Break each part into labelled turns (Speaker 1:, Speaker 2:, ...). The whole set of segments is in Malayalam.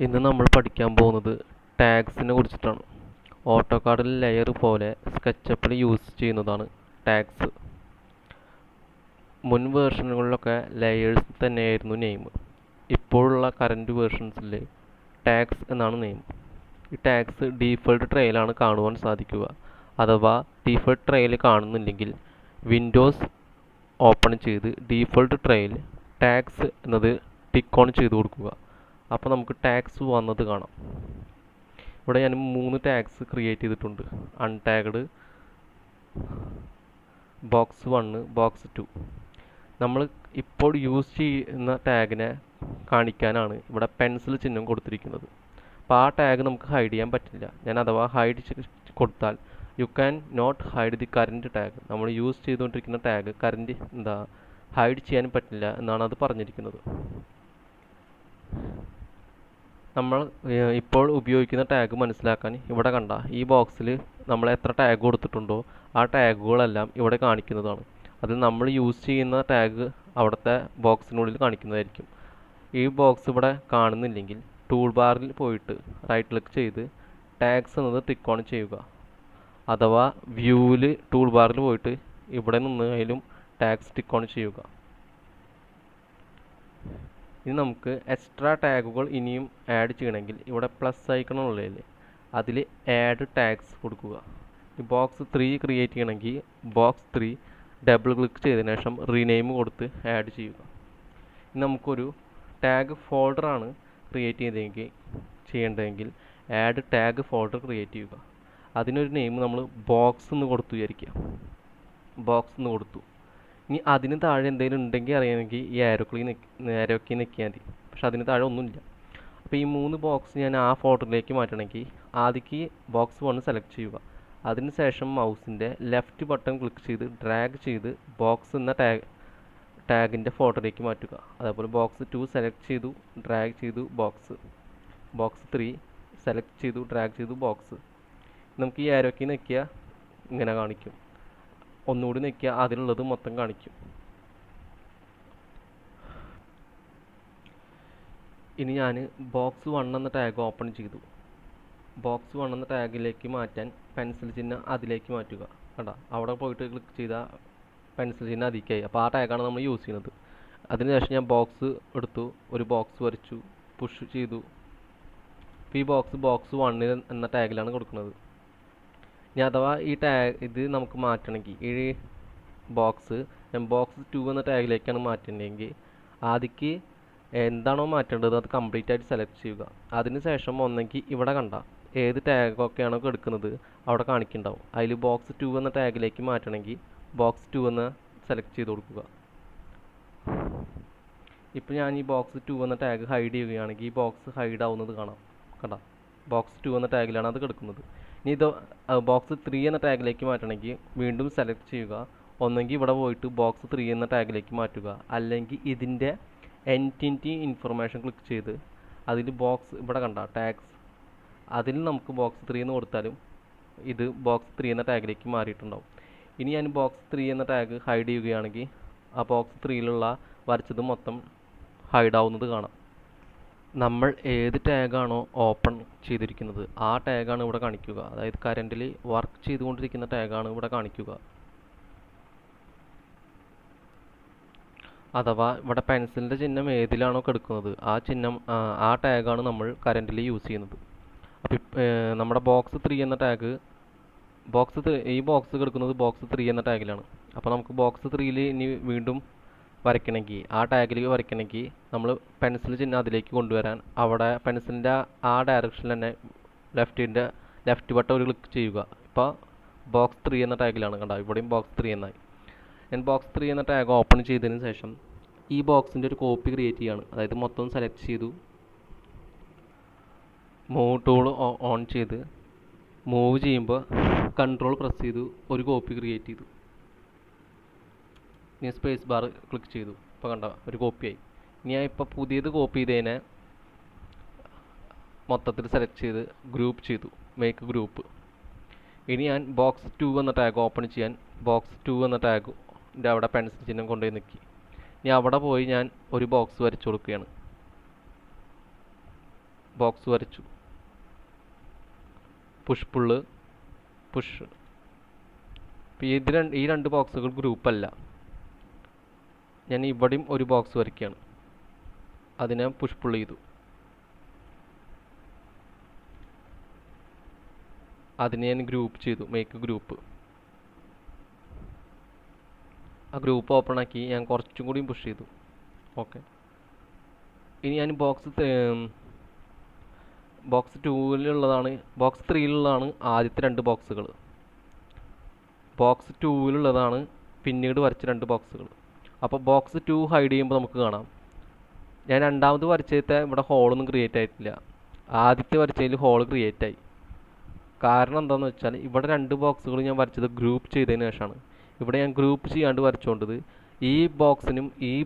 Speaker 1: ഇന്ന് നമ്മൾ പഠിക്കാൻ പോകുന്നത് ടാഗ്സിനെ കുറിച്ചിട്ടാണ്. ഓട്ടോകാഡിൽ ലെയർ പോലെ സ്കെച്ചപ്പിൽ യൂസ് ചെയ്യുന്നതാണ് ടാഗ്സ്. മുൻ വേർഷനുകളിലൊക്കെ ലെയേഴ്സ് തന്നെയായിരുന്നു നെയിം. ഇപ്പോഴുള്ള കറൻറ്റ് വേർഷൻസിൽ ടാഗ്സ് എന്നാണ് നെയിം. ഈ ടാഗ്സ് ഡീഫോൾട്ട് ട്രേയിലാണ് കാണുവാൻ സാധിക്കുക. അഥവാ ഡീഫോൾട്ട് ട്രേയിൽ കാണുന്നില്ലെങ്കിൽ വിൻഡോസ് ഓപ്പൺ ചെയ്ത് ഡീഫോൾട്ട് ട്രേയിൽ ടാഗ്സ് എന്നത് ടിക്ക് ഓൺ ചെയ്ത് കൊടുക്കുക. അപ്പോൾ നമുക്ക് ടാഗ്സ് വന്നത് കാണാം. ഇവിടെ ഞാൻ 3 ടാഗ്സ് ക്രിയേറ്റ് ചെയ്തിട്ടുണ്ട്. അൺടാഗ്ഡ്, ബോക്സ് 1, ബോക്സ് 2. നമ്മൾ ഇപ്പോൾ യൂസ് ചെയ്യുന്ന ടാഗിനെ കാണിക്കാനാണ് ഇവിടെ പെൻസിൽ ചിഹ്നം കൊടുത്തിരിക്കുന്നത്. അപ്പോൾ ആ ടാഗ് നമുക്ക് ഹൈഡ് ചെയ്യാൻ പറ്റില്ല. ഞാൻ അഥവാ ഹൈഡ് കൊടുത്താൽ you can not hide the current tag. നമ്മൾ യൂസ് ചെയ്തുകൊണ്ടിരിക്കുന്ന ടാഗ് ഹൈഡ് ചെയ്യാൻ പറ്റില്ല എന്നാണ് അത് പറഞ്ഞിരിക്കുന്നത്. നമ്മൾ ഇപ്പോൾ ഉപയോഗിക്കുന്ന ടാഗ് മനസ്സിലാക്കാൻ ഇവിടെ കണ്ട ഈ ബോക്സിൽ നമ്മൾ എത്ര ടാഗ് കൊടുത്തിട്ടുണ്ടോ ആ ടാഗുകളെല്ലാം ഇവിടെ കാണിക്കുന്നതാണ്. അതിൽ നമ്മൾ യൂസ് ചെയ്യുന്ന ടാഗ് അവിടുത്തെ ബോക്സിനുള്ളിൽ കാണിക്കുന്നതായിരിക്കും. ഈ ബോക്സ് ഇവിടെ കാണുന്നില്ലെങ്കിൽ ടൂൾ ബാറിൽ പോയിട്ട് റൈറ്റ് ക്ലിക്ക് ചെയ്ത് ടാഗ്സ് എന്നത് ടിക്ക് ഓൺ ചെയ്യുക. അഥവാ വ്യൂവിൽ ടൂൾ ബാറിൽ പോയിട്ട് ഇവിടെ നിന്നായാലും ടാഗ്സ് ടിക്ക് ഓൺ ചെയ്യുക. ഇനി നമുക്ക് എക്സ്ട്രാ ടാഗുകൾ ഇനിയും ആഡ് ചെയ്യണമെങ്കിൽ ഇവിടെ പ്ലസ് ഐക്കൺ ഉള്ളതിൽ അതിൽ ആഡ് ടാഗ്സ് കൊടുക്കുക. ഈ ബോക്സ് 3 ക്രിയേറ്റ് ചെയ്യണമെങ്കിൽ ബോക്സ് 3 ഡബിൾ ക്ലിക്ക് ചെയ്തതിനു ശേഷം റീനെയിം കൊടുത്ത് ആഡ് ചെയ്യുക. ഇനി നമുക്കൊരു ടാഗ് ഫോൾഡറാണ് ക്രിയേറ്റ് ചെയ്യേണ്ടതെങ്കിൽ ആഡ് ടാഗ് ഫോൾഡർ ക്രിയേറ്റ് ചെയ്യുക. അതിനൊരു നെയിം നമ്മൾ ബോക്സ് എന്ന് കൊടുത്തു വിചാരിക്കുക. ബോക്സ് എന്ന് കൊടുത്തു. ഇനി അതിന് താഴെ എന്തെങ്കിലും ഉണ്ടെങ്കിൽ അറിയണമെങ്കിൽ ഈ ആരോ കീ നിൽക്കിയാൽ മതി. പക്ഷെ അതിന് താഴെ ഒന്നുമില്ല. അപ്പോൾ ഈ 3 ബോക്സ് ഞാൻ ആ ഫോൾഡറിലേക്ക് മാറ്റണമെങ്കിൽ ആദ്യക്ക് ബോക്സ് 1 സെലക്ട് ചെയ്യുക. അതിനുശേഷം മൗസിൻ്റെ ലെഫ്റ്റ് ബട്ടൺ ക്ലിക്ക് ചെയ്ത് ഡ്രാഗ് ചെയ്ത് ബോക്സ് എന്ന ടാഗിൻ്റെ ഫോൾഡറിലേക്ക് മാറ്റുക. അതേപോലെ ബോക്സ് 2 സെലക്ട് ചെയ്തു, ഡ്രാഗ് ചെയ്തു ബോക്സ് 3 സെലക്ട് ചെയ്തു, ഡ്രാഗ് ചെയ്തു ബോക്സ്. നമുക്ക് ഈ ആരോ കീ നിൽക്കിയാൽ ഇങ്ങനെ കാണിക്കും. ഒന്നുകൂടി നിൽക്കിയാൽ അതിലുള്ളത് മൊത്തം കാണിക്കും. ഇനി ഞാൻ ബോക്സ് 1 എന്ന ടാഗ് ഓപ്പൺ ചെയ്തു. ബോക്സ് 1 എന്ന ടാഗിലേക്ക് മാറ്റാൻ പെൻസിൽ ചിഹ്നം അതിലേക്ക് മാറ്റുക. കണ്ടോ, അവിടെ പോയിട്ട് ക്ലിക്ക് ചെയ്താൽ പെൻസിൽ ചിഹ്നം അതിലേക്കായി. അപ്പോൾ ആ ടാഗാണ് നമ്മൾ യൂസ് ചെയ്യുന്നത്. അതിനുശേഷം ഞാൻ ബോക്സ് എടുത്തു, ഒരു ബോക്സ് വരച്ചു, പുഷ് ചെയ്തു. അപ്പോൾ ഈ ബോക്സ് 1 എന്ന ടാഗിലാണ് കൊടുക്കുന്നത്. ഇനി അഥവാ ഈ ഇത് നമുക്ക് മാറ്റണമെങ്കിൽ ഈ ബോക്സ് 2 എന്ന ടാഗിലേക്കാണ് മാറ്റേണ്ടതെങ്കിൽ ആദ്യക്ക് എന്താണോ മാറ്റേണ്ടത് അത് കംപ്ലീറ്റ് ആയിട്ട് സെലക്ട് ചെയ്യുക. അതിനുശേഷം ഒന്നെങ്കിൽ ഇവിടെ കണ്ട ഏത് ടാഗൊക്കെയാണോ എടുക്കുന്നത് അവിടെ കാണിക്കുന്നുണ്ടാവും. അതിൽ ബോക്സ് 2 എന്ന ടാഗിലേക്ക് മാറ്റണമെങ്കിൽ ബോക്സ് 2 എന്ന് സെലക്ട് ചെയ്ത് കൊടുക്കുക. ഇപ്പോൾ ഞാൻ ഈ ബോക്സ് 2 എന്ന ടാഗ് ഹൈഡ് ചെയ്യുകയാണെങ്കിൽ ഈ ബോക്സ് ഹൈഡ് ആവുന്നത് കാണാം. കണ്ട, ബോക്സ് 2 എന്ന ടാഗിലാണ് അത് കിടക്കുന്നത്. ഇനി ഇത് ബോക്സ് 3 എന്ന ടാഗിലേക്ക് മാറ്റണമെങ്കിൽ വീണ്ടും സെലക്ട് ചെയ്യുക. ഒന്നെങ്കിൽ ഇവിടെ പോയിട്ട് ബോക്സ് 3 എന്ന ടാഗിലേക്ക് മാറ്റുക, അല്ലെങ്കിൽ ഇതിൻ്റെ എൻറ്റിറ്റി ഇൻഫർമേഷൻ ക്ലിക്ക് ചെയ്ത് അതിൽ ബോക്സ് ഇവിടെ കണ്ട ടാഗ്സ് അതിൽ നമുക്ക് ബോക്സ് 3 എന്ന് കൊടുത്താലും ഇത് ബോക്സ് 3 എന്ന ടാഗിലേക്ക് മാറിയിട്ടുണ്ടാവും. ഇനി ഞാൻ ബോക്സ് 3 എന്ന ടാഗ് ഹൈഡ് ചെയ്യുകയാണെങ്കിൽ ആ ബോക്സ് 3യിലുള്ള വരച്ചത് മൊത്തം ഹൈഡ് ആവുന്നത് കാണാം. നമ്മൾ ഏത് ടാഗാണോ ഓപ്പൺ ചെയ്തിരിക്കുന്നത് ആ ടാഗാണ് ഇവിടെ കാണിക്കുക. അതായത് കറൻ്റിൽ വർക്ക് ചെയ്തുകൊണ്ടിരിക്കുന്ന ടാഗാണ് ഇവിടെ കാണിക്കുക. അഥവാ ഇവിടെ പെൻസിലിൻ്റെ ചിഹ്നം ഏതിലാണോ കിടക്കുന്നത് ആ ടാഗാണ് നമ്മൾ കറൻ്റിൽ യൂസ് ചെയ്യുന്നത്. അപ്പോൾ നമ്മുടെ ബോക്സ് 3 എന്ന ടാഗ് ഈ ബോക്സ് കിടക്കുന്നത് ബോക്സ് 3 എന്ന ടാഗിലാണ്. അപ്പോൾ നമുക്ക് ബോക്സ് 3യിൽ ഇനി വീണ്ടും വരയ്ക്കണമെങ്കിൽ ആ ടാഗിൽ വരയ്ക്കണമെങ്കിൽ നമ്മൾ പെൻസിൽ ചിഹ്നം അതിലേക്ക് കൊണ്ടുവരാൻ അവിടെ പെൻസിലിൻ്റെ ആ ഡയറക്ഷനിൽ തന്നെ ലെഫ്റ്റ് ബട്ടൺ ഒരു ക്ലിക്ക് ചെയ്യുക. ഇപ്പോൾ ബോക്സ് 3 എന്ന ടാഗിലാണ്. കണ്ടോ, ഇവിടെയും ബോക്സ് 3 എന്നായി. ഞാൻ ബോക്സ് 3 എന്ന ടാഗ് ഓപ്പൺ ചെയ്തതിന് ശേഷം ഈ ബോക്സിൻ്റെ ഒരു കോപ്പി ക്രിയേറ്റ് ചെയ്യുകയാണ്. അതായത് മൊത്തം സെലക്ട് ചെയ്തു, മൂവ് ടൂൾ ഓൺ ചെയ്ത് മൂവ് ചെയ്യുമ്പോൾ കൺട്രോൾ പ്രസ് ചെയ്തു ഒരു കോപ്പി ക്രിയേറ്റ് ചെയ്തു. ഞാൻ സ്പേസ് ബാർ ക്ലിക്ക് ചെയ്തു. ഇപ്പോൾ കണ്ട ഒരു കോപ്പിയായി. ഞാൻ ഇപ്പോൾ പുതിയത് കോപ്പി ചെയ്തതിനെ മൊത്തത്തിൽ സെലക്ട് ചെയ്ത് ഗ്രൂപ്പ് ചെയ്തു, മേക്ക് ഗ്രൂപ്പ്. ഇനി ഞാൻ ബോക്സ് 2 എന്ന ടാഗ് ഓപ്പൺ ചെയ്യാൻ ബോക്സ് 2 എന്ന ടാഗിൻ്റെ അവിടെ പെൻസിൽ ചിഹ്നം കൊണ്ടുപോയി നിൽക്കി. ഇനി അവിടെ പോയി ഞാൻ ഒരു ബോക്സ് വരച്ചു കൊടുക്കുകയാണ്. ബോക്സ് വരച്ചു, പുഷ് പുള്ള് പുഷ്. ഈ രണ്ട് ബോക്സുകൾ ഗ്രൂപ്പല്ല. ഞാൻ ഇവിടെയും ഒരു ബോക്സ് വരയ്ക്കുകയാണ്, അതിനെ പുഷ് പുൾ ചെയ്തു. അതിനെ ഞാൻ ഗ്രൂപ്പ് ചെയ്തു, മേക്ക് ഗ്രൂപ്പ്. ആ ഗ്രൂപ്പ് ഓപ്പൺ ആക്കി ഞാൻ കുറച്ചും കൂടിയും പുഷ് ചെയ്തു. ഓക്കെ, ഇനി ഞാൻ ബോക്സ് 2-ലുള്ളതാണ്, ബോക്സ് 3-ലുള്ളതാണ് ആദ്യത്തെ രണ്ട് ബോക്സുകൾ. ബോക്സ് 2-ലുള്ളതാണ് പിന്നീട് വരച്ച രണ്ട് ബോക്സുകൾ. അപ്പോൾ ബോക്സ് 2 ഹൈഡ് ചെയ്യുമ്പോൾ നമുക്ക് കാണാം, ഞാൻ രണ്ടാമത് വരച്ചത്തെ ഇവിടെ ഹോളൊന്നും ക്രിയേറ്റ് ആയിട്ടില്ല. ആദ്യത്തെ വരച്ചതിൽ ഹോൾ ക്രിയേറ്റ് ആയി. കാരണം എന്താണെന്ന് വെച്ചാൽ ഇവിടെ രണ്ട് ബോക്സുകൾ ഞാൻ വരച്ചത് ഗ്രൂപ്പ് ചെയ്തതിന് ശേഷമാണ്. ഇവിടെ ഞാൻ ഗ്രൂപ്പ് ചെയ്യാണ്ട് വരച്ചുകൊണ്ടത് ഈ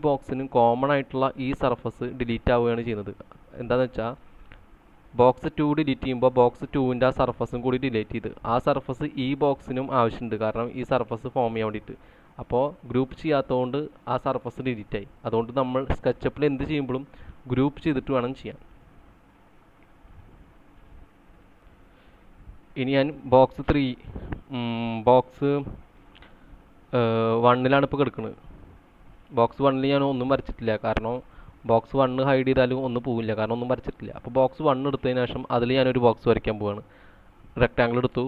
Speaker 1: ബോക്സിനും കോമൺ ആയിട്ടുള്ള ഈ സർഫസ് ഡിലീറ്റ് ആവുകയാണ് ചെയ്യുന്നത്. എന്താണെന്ന് വെച്ചാൽ ബോക്സ് 2 ഡിലീറ്റ് ചെയ്യുമ്പോൾ ബോക്സ് 2-ൻ്റെ ആ സർഫസും കൂടി ഡിലീറ്റ് ചെയ്ത് ആ സർഫസ് ഈ ബോക്സിനും ആവശ്യമുണ്ട്, കാരണം ഈ സർഫസ് ഫോം ചെയ്യാൻ വേണ്ടിയിട്ട്. അപ്പോൾ ഗ്രൂപ്പ് ചെയ്യാത്തതുകൊണ്ട് ആ സർഫസ് ഡിലീറ്റ് ആയി. അതുകൊണ്ട് നമ്മൾ സ്കെച്ചപ്പിൽ എന്ത് ചെയ്യുമ്പോഴും ഗ്രൂപ്പ് ചെയ്തിട്ട് വേണം ചെയ്യാൻ. ഇനി ഞാൻ ബോക്സ് 1-ലാണ് ഇപ്പോൾ കിടക്കുന്നത്. ബോക്സ് 1-ൽ ഞാൻ ഒന്നും വരച്ചിട്ടില്ല, കാരണം ബോക്സ് 1 ഹൈഡ് ചെയ്താലും ഒന്നും പോവില്ല, കാരണം ഒന്നും വരച്ചിട്ടില്ല. അപ്പോൾ ബോക്സ് 1 എടുത്തതിന് ശേഷം അതിൽ ഞാനൊരു ബോക്സ് വരയ്ക്കാൻ പോവാണ്. റെക്റ്റാങ്കിൾ എടുത്തു,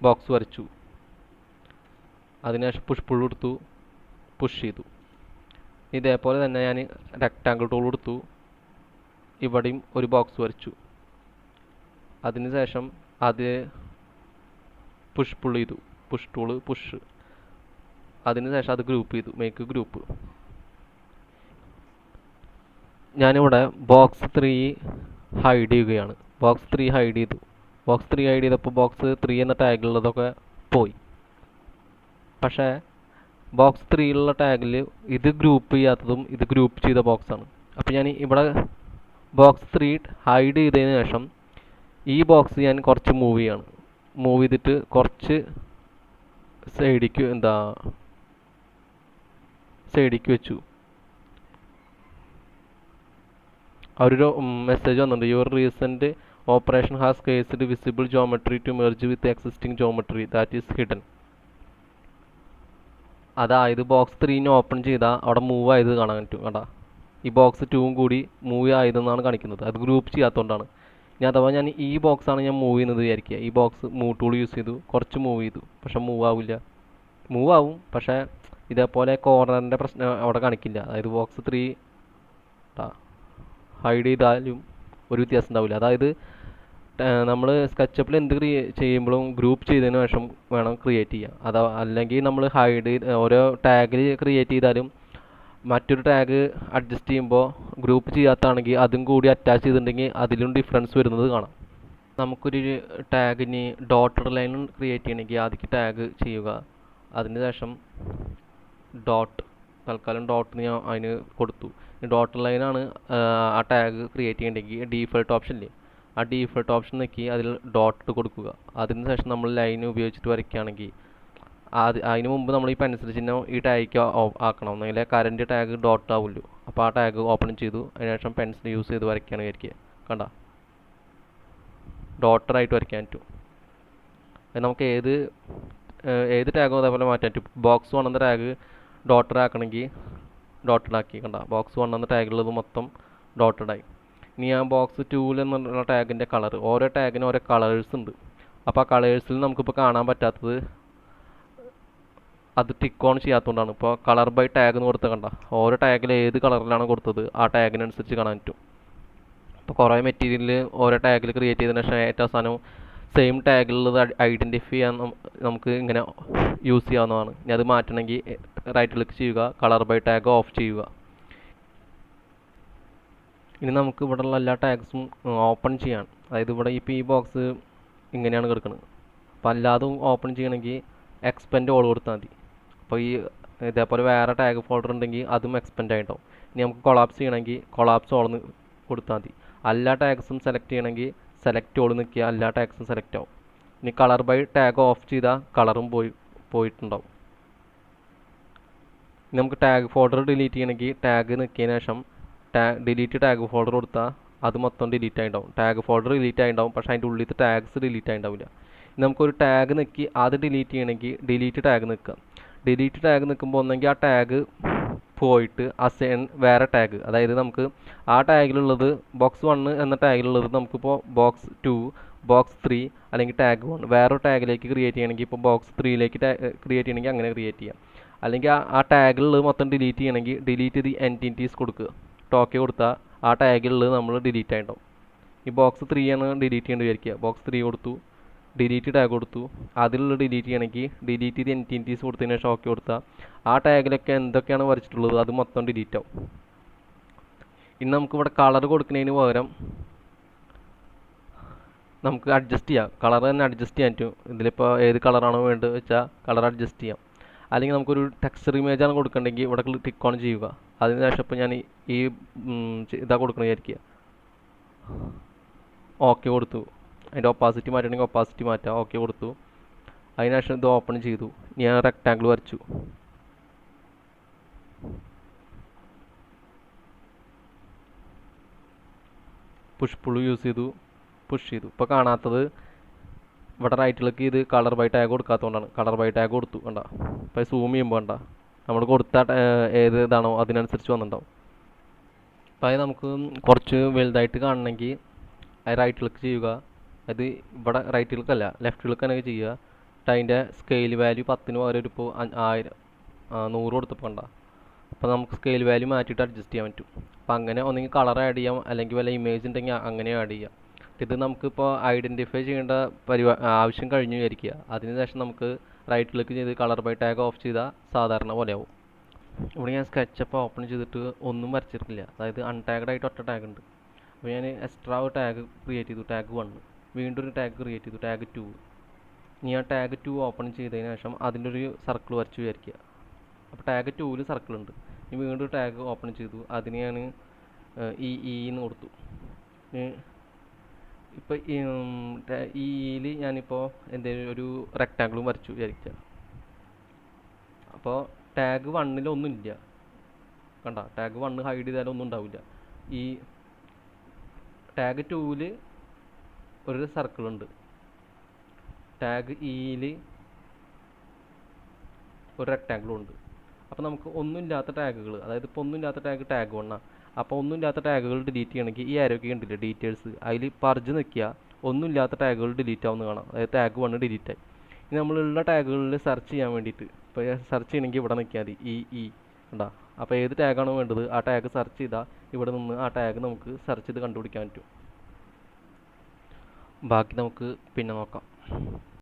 Speaker 1: ബോക്സ് വരച്ചു, അതിനുശേഷം പുഷ് പുൾ എടുത്തു, പുഷ് ചെയ്തു. ഇതേപോലെ തന്നെ ഞാൻ റെക്റ്റാങ്കിൾ ടൂൾ എടുത്തു, ഇവിടെയും ഒരു ബോക്സ് വരച്ചു. അതിനുശേഷം അത് പുഷ് പുൾ ചെയ്തു, പുഷ് ടൂള് പുഷ്. അതിനുശേഷം അത് ഗ്രൂപ്പ് ചെയ്തു, മേക്ക് ഗ്രൂപ്പ്. ഞാനിവിടെ ബോക്സ് 3 ഹൈഡ് ചെയ്യുകയാണ്. ബോക്സ് 3 ഹൈഡ് ചെയ്തു. ബോക്സ് 3 ഹൈഡ് ചെയ്തപ്പോൾ ബോക്സ് 3 എന്ന ടാഗിലുള്ളതൊക്കെ പോയി. പക്ഷേ ബോക്സ് 3-ലുള്ള ടാഗിൽ ഇത് ഗ്രൂപ്പ് ചെയ്യാത്തതും ഇത് ഗ്രൂപ്പ് ചെയ്ത ബോക്സാണ്. അപ്പോൾ ഞാൻ ഇവിടെ ബോക്സ് 3 ഹൈഡ് ചെയ്തതിന് ശേഷം ഈ ബോക്സ് ഞാൻ കുറച്ച് മൂവ് ചെയ്യാണ്. മൂവ് ചെയ്തിട്ട് കുറച്ച് സൈഡിക്ക് വെച്ചു. ഒരു മെസ്സേജ് വന്നിട്ടുണ്ട്, your recent operation has caused visible geometry to merge with existing geometry that is hidden. അതായത് ബോക്സ് 3 ഓപ്പൺ ചെയ്താൽ അവിടെ മൂവ് ആയത് കാണാൻ പറ്റും. കണ്ടാ, ഈ ബോക്സ് 2 കൂടി മൂവ് ആയതെന്നാണ് കാണിക്കുന്നത്. അത് ഗ്രൂപ്പ് ചെയ്യാത്തതുകൊണ്ടാണ്. ഇനി അഥവാ ഞാൻ ഈ ബോക്സാണ് ഞാൻ മൂവ് ചെയ്യുന്നത് വിചാരിക്കുക, ഈ ബോക്സ് മൂവ് ടൂൾ യൂസ് ചെയ്തു, കുറച്ച് മൂവ് ചെയ്തു, പക്ഷെ മൂവ് ആവില്ല. മൂവ് ആവും, പക്ഷേ ഇതേപോലെ കോർണറിൻ്റെ പ്രശ്നം അവിടെ കാണിക്കില്ല. അതായത് ബോക്സ് 3 ഹൈഡ് ചെയ്താലും ഒരു വ്യത്യാസം ഉണ്ടാവില്ല. അതായത് നമ്മൾ സ്കെച്ചപ്പിൽ എന്ത് ചെയ്യുമ്പോഴും ഗ്രൂപ്പ് ചെയ്തതിന് ശേഷം വേണം ക്രിയേറ്റ് ചെയ്യാൻ. അല്ലെങ്കിൽ നമ്മൾ ഓരോ ടാഗിൽ ക്രിയേറ്റ് ചെയ്താലും മറ്റൊരു ടാഗ് അഡ്ജസ്റ്റ് ചെയ്യുമ്പോൾ ഗ്രൂപ്പ് ചെയ്യാത്താണെങ്കിൽ അതും കൂടി അറ്റാച്ച് ചെയ്തിട്ടുണ്ടെങ്കിൽ അതിലും ഡിഫറൻസ് വരുന്നത് കാണാം. നമുക്കൊരു ടാഗിന് ഡോട്ടഡ് ലൈൻ ക്രിയേറ്റ് ചെയ്യണമെങ്കിൽ ആദ്യം ടാഗ് ചെയ്യുക. അതിന് ശേഷം തൽക്കാലം ഡോട്ട് ഞാൻ അതിന് കൊടുത്തു. ഡോട്ടഡ് ലൈനാണ് ആ ടാഗ് ക്രിയേറ്റ് ചെയ്യണമെങ്കിൽ ഡീഫൾട്ട് ഓപ്ഷനില്ലേ, ആ ഡീഫൾട്ട് ഓപ്ഷൻ നോക്കി അതിൽ ഡോട്ട് കൊടുക്കുക. അതിന് ശേഷം നമ്മൾ ലൈൻ ഉപയോഗിച്ചിട്ട് വരയ്ക്കുകയാണെങ്കിൽ അതിന് മുമ്പ് നമ്മൾ ഈ പെൻസിൽ ചിഹ്നം ഈ ടാഗ് ആക്കണം, എന്നെങ്കിലേ കറൻറ്റ് ടാഗ് ഡോട്ട് ആവുള്ളൂ. അപ്പോൾ ആ ടാഗ് ഓപ്പൺ ചെയ്തു, അതിനുശേഷം പെൻസിൽ യൂസ് ചെയ്ത് വരയ്ക്കുകയാണ് വിചാരിക്കുക. കണ്ട, ഡോട്ടറായിട്ട് വരയ്ക്കാൻ പറ്റും. അത് നമുക്ക് ഏത് ടാഗും അതേപോലെ മാറ്റാൻ പറ്റും. ബോക്സ് 1 എന്ന ടാഗ് ഡോട്ടഡ് ആക്കണമെങ്കിൽ ഡോട്ടഡ് ആക്കി. കണ്ട, ബോക്സ് 1 എന്ന ടാഗിലുള്ളത് മൊത്തം ഡോട്ടഡായി. ഇനി ആ ബോക്സ് 2 എന്നുള്ള ടാഗിൻ്റെ കളർ, ഓരോ ടാഗിനും ഓരോ കളേഴ്സ് ഉണ്ട്. അപ്പോൾ ആ കളേഴ്സിൽ നമുക്കിപ്പോൾ കാണാൻ പറ്റാത്തത് അത് ടിക്ക് ഓൺ ചെയ്യാത്തതുകൊണ്ടാണ്. ഇപ്പോൾ കളർ ബൈ ടാഗ് എന്ന് കൊടുത്ത കണ്ട, ഓരോ ടാഗിൽ ഏത് കളറിലാണ് കൊടുത്തത് ആ ടാഗിനനുസരിച്ച് കാണാൻ പറ്റും. അപ്പോൾ കുറേ മെറ്റീരിയൽ ഓരോ ടാഗിൽ ക്രിയേറ്റ് ചെയ്തതിന് ശേഷം ഏറ്റവും അവസാനം സെയിം ടാഗിലുള്ളത് ഐഡൻറ്റിഫൈ ചെയ്യാൻ നമുക്ക് ഇങ്ങനെ യൂസ് ചെയ്യാവുന്നതാണ്. ഇനി അത് മാറ്റണമെങ്കിൽ റൈറ്റ് ക്ലിക്ക് ചെയ്യുക, കളർ ബൈ ടാഗ് ഓഫ് ചെയ്യുക. ഇനി നമുക്ക് ഇവിടെയുള്ള എല്ലാ ടാഗ്സും ഓപ്പൺ ചെയ്യാൻ. അതായത് ഇവിടെ ഇപ്പോൾ ഈ ബോക്സ് ഇങ്ങനെയാണ് കിടക്കുന്നത്. അപ്പോൾ അല്ലാതും ഓപ്പൺ ചെയ്യണമെങ്കിൽ എക്സ്പെൻഡ് ഓൾ കൊടുത്താൽ മതി. അപ്പോൾ ഇതേപോലെ വേറെ ടാഗ് ഫോൾഡർ ഉണ്ടെങ്കിൽ അതും എക്സ്പെൻഡ് ആയിട്ടുണ്ടാവും. ഇനി നമുക്ക് കൊളാപ്സ് ചെയ്യണമെങ്കിൽ കൊളാപ്സ് ഓൾ കൊടുത്താൽ മതി. എല്ലാ ടാഗ്സും സെലക്ട് ചെയ്യണമെങ്കിൽ സെലക്ട് ഓൾ നിൽക്കുക, എല്ലാ ടാഗ്സും സെലക്ട് ആവും. ഇനി കളർ ബൈ ടാഗ് ഓഫ് ചെയ്താൽ കളറും പോയിട്ടുണ്ടാവും. ഇനി നമുക്ക് ടാഗ് ഫോൾഡർ ഡിലീറ്റ് ചെയ്യണമെങ്കിൽ ടാഗ് നിൽക്കിയതിന് ശേഷം ഡിലീറ്റ് ടാഗ് ഫോൾഡർ കൊടുത്താൽ അത് മൊത്തം ഡിലീറ്റ് ആയിട്ടുണ്ടാവും. ടാഗ് ഫോൾഡർ ഡിലീറ്റ് ആയിട്ടുണ്ടാവും, പക്ഷേ അതിൻ്റെ ഉള്ളിലത്തെ ടാഗ്സ് ഡിലീറ്റ് ആയിട്ടുണ്ടാവില്ല. നമുക്കൊരു ടാഗ് നിൽക്കി അത് ഡിലീറ്റ് ചെയ്യണമെങ്കിൽ ഡിലീറ്റ് ടാഗ് നിൽക്കുക. ഡിലീറ്റ് ടാഗ് നിൽക്കുമ്പോൾ ഒന്നെങ്കിൽ ആ ടാഗ് പോയിട്ട് അസൈൻ വേറെ ടാഗ്, അതായത് നമുക്ക് ആ ടാഗിലുള്ളത് ബോക്സ് 1 എന്ന ടാഗിലുള്ളത് നമുക്കിപ്പോൾ ബോക്സ് 2, ബോക്സ് 3 അല്ലെങ്കിൽ ടാഗ് 1 വേറൊരു ടാഗിലേക്ക് ക്രിയേറ്റ് ചെയ്യണമെങ്കിൽ ഇപ്പോൾ ബോക്സ് 3ലേക്ക് ക്രിയേറ്റ് ചെയ്യണമെങ്കിൽ അങ്ങനെ ക്രിയേറ്റ് ചെയ്യാം. അല്ലെങ്കിൽ ആ ടാഗിലുള്ളത് മൊത്തം ഡിലീറ്റ് ചെയ്യണമെങ്കിൽ ഡിലീറ്റ് ദി എൻറ്റിറ്റീസ് കൊടുക്കുക. ടോക്കെ കൊടുത്താൽ ആ ടാഗിലുള്ളത് നമ്മൾ ഡിലീറ്റ് ആയിട്ടുണ്ടാവും. ഈ ബോക്സ് 3 ആണ് ഡിലീറ്റ് ചെയ്യേണ്ടി വിചാരിക്കുക. ബോക്സ് 3 കൊടുത്തു, ഡിലീറ്റ് ടാഗ് കൊടുത്തു, അതിലുള്ള ഡിലീറ്റ് ചെയ്യണമെങ്കിൽ ഡിലീറ്റ് ദി എൻറ്റിറ്റീസ് കൊടുത്തതിന് ശേഷം ഓക്കെ കൊടുത്താൽ ആ ടാഗിലൊക്കെ എന്തൊക്കെയാണ് വരച്ചിട്ടുള്ളത് അത് മൊത്തം ഡിലീറ്റ് ആവും. ഇനി നമുക്കിവിടെ കളർ കൊടുക്കുന്നതിന് പകരം നമുക്ക് അഡ്ജസ്റ്റ് ചെയ്യാം. കളർ തന്നെ അഡ്ജസ്റ്റ് ചെയ്യാൻ പറ്റും. ഇതിലിപ്പോൾ ഏത് കളറാണോ വേണ്ടത് വെച്ചാൽ കളർ അഡ്ജസ്റ്റ് ചെയ്യാം. അല്ലെങ്കിൽ നമുക്കൊരു ടെക്സ്ചർ ഇമേജാണ് കൊടുക്കണമെങ്കിൽ ഇവിടെ ക്ലിക്ക് ഓൺ ചെയ്യുക. അതിന് ശേഷം ഇപ്പോൾ ഞാൻ ഈ ഇതാ കൊടുക്കണം വിചാരിക്കുക. ഓക്കെ കൊടുത്തു. അതിൻ്റെ ഒപ്പാസിറ്റി മാറ്റണമെങ്കിൽ ഒപ്പാസിറ്റി മാറ്റാം. ഓക്കെ കൊടുത്തു. അതിനുശേഷം ഇത് ഓപ്പൺ ചെയ്തു. ഞാൻ റെക്റ്റാങ്കിൾ വരച്ചു. പുഷ് പുൾ യൂസ് ചെയ്തു, പുഷ് ചെയ്തു. ഇപ്പോൾ കാണാത്തത് ഇവിടെ റൈറ്റിലേക്ക് ഇത് കളർ ബൈ ടാഗ് കൊടുക്കാത്തതുകൊണ്ടാണ്. കളർ ബൈ ടാഗ് കൊടുത്തു, കണ്ട. ഇപ്പോൾ സൂം ചെയ്യുമ്പോൾ കണ്ട നമ്മൾ കൊടുത്ത ഏത് ഇതാണോ അതിനനുസരിച്ച് വന്നിട്ടുണ്ടാവും. അപ്പോൾ അത് നമുക്ക് കുറച്ച് വലുതായിട്ട് കാണണമെങ്കിൽ അത് റൈറ്റ് ക്ലിക്ക് ചെയ്യുക. അത് ഇവിടെ റൈറ്റ് ക്ലിക്കല്ല ലെഫ്റ്റ് ക്ലിക്ക് തന്നെ ചെയ്യുക. അതിൻ്റെ സ്കെയിൽ വാല്യൂ 10 പകരം ഒരു ഇപ്പോൾ 1000 100 കൊടുത്തപ്പോൾ കണ്ട. അപ്പോൾ നമുക്ക് സ്കെയിൽ വാല്യൂ മാറ്റിയിട്ട് അഡ്ജസ്റ്റ് ചെയ്യാൻ പറ്റും. അപ്പോൾ അങ്ങനെ ഒന്നെങ്കിൽ കളർ ആഡ് ചെയ്യാം, അല്ലെങ്കിൽ വല്ല ഇമേജ് ഉണ്ടെങ്കിൽ അങ്ങനെ ആഡ് ചെയ്യാം. ഇത് നമുക്കിപ്പോൾ ഐഡൻറ്റിഫൈ ചെയ്യേണ്ട ആവശ്യം കഴിഞ്ഞു വിചാരിക്കുക. അതിനുശേഷം നമുക്ക് റൈറ്റ് ക്ലിക്ക് ചെയ്ത് കളർ ബൈ ടാഗ് ഓഫ് ചെയ്താൽ സാധാരണ പോലെ ആവും. ഇവിടെ ഞാൻ സ്കെച്ചപ്പ് ഓപ്പൺ ചെയ്തിട്ട് ഒന്നും വരച്ചിട്ടില്ല. അതായത് അൺടാഗ്ഡ് ആയിട്ട് ഒറ്റ ടാഗ് ഉണ്ട്. അപ്പോൾ ഞാൻ എക്സ്ട്രാ ഒരു ടാഗ് ക്രിയേറ്റ് ചെയ്തു, ടാഗ് 1. വീണ്ടും ഒരു ടാഗ് ക്രിയേറ്റ് ചെയ്തു, ടാഗ് 2. ഇനി ആ ടാഗ് 2 ഓപ്പൺ ചെയ്തതിന് ശേഷം അതിൻ്റെ ഒരു സർക്കിൾ വരച്ച് വിചാരിക്കുക. അപ്പോൾ ടാഗ് 2ൽ സർക്കിൾ ഉണ്ട്. ഇനി വീണ്ടും ടാഗ് ഓപ്പൺ ചെയ്തു, അതിന് ഞാൻ എന്ന് കൊടുത്തു. ഇപ്പോൾ ഇയിൽ ഞാനിപ്പോൾ എന്തെങ്കിലും ഒരു റെക്റ്റാങ്കിളും വരച്ചു വിചാരിക്കുക. അപ്പോൾ ടാഗ് 1ൽ ഒന്നുമില്ല, കണ്ട. ടാഗ് 1 ഹൈഡ് ചെയ്താലും ഒന്നും ഉണ്ടാവില്ല. ഈ ടാഗ് 2ൽ ഒരു സർക്കിൾ ഉണ്ട്. ടാഗ് ഇയിൽ ഒരു റെക്റ്റാങ്കിളും ഉണ്ട്. അപ്പോൾ നമുക്ക് ഒന്നുമില്ലാത്ത ടാഗുകൾ, അതായത് ഇപ്പോൾ ഒന്നുമില്ലാത്ത ടാഗ് 1 ആണ്. അപ്പോൾ ഒന്നുമില്ലാത്ത ടാഗുകൾ ഡിലീറ്റ് ചെയ്യണമെങ്കിൽ ഈ ആരോഗ്യം ഉണ്ടല്ലേ ഡീറ്റെയിൽസ്, അതിൽ പർജ് നിൽക്കുക, ഒന്നുമില്ലാത്ത ടാഗുകൾ ഡിലീറ്റ് ആവുന്ന കാണാം. അതായത് ടാഗ് 1 ഡിലീറ്റ് ആയി. ഇനി നമ്മളുള്ള ടാഗുകളിൽ സെർച്ച് ചെയ്യാൻ വേണ്ടിയിട്ട് ഇപ്പോൾ സെർച്ച് ചെയ്യണമെങ്കിൽ ഇവിടെ നിൽക്കിയാൽ മതി, ഉണ്ടാ. അപ്പോൾ ഏത് ടാഗാണോ വേണ്ടത് ആ ടാഗ് സെർച്ച് ചെയ്താൽ ഇവിടെ നിന്ന് ആ ടാഗ് നമുക്ക് സെർച്ച് ചെയ്ത് കണ്ടുപിടിക്കാൻ പറ്റും. ബാക്കി നമുക്ക് പിന്നെ നോക്കാം.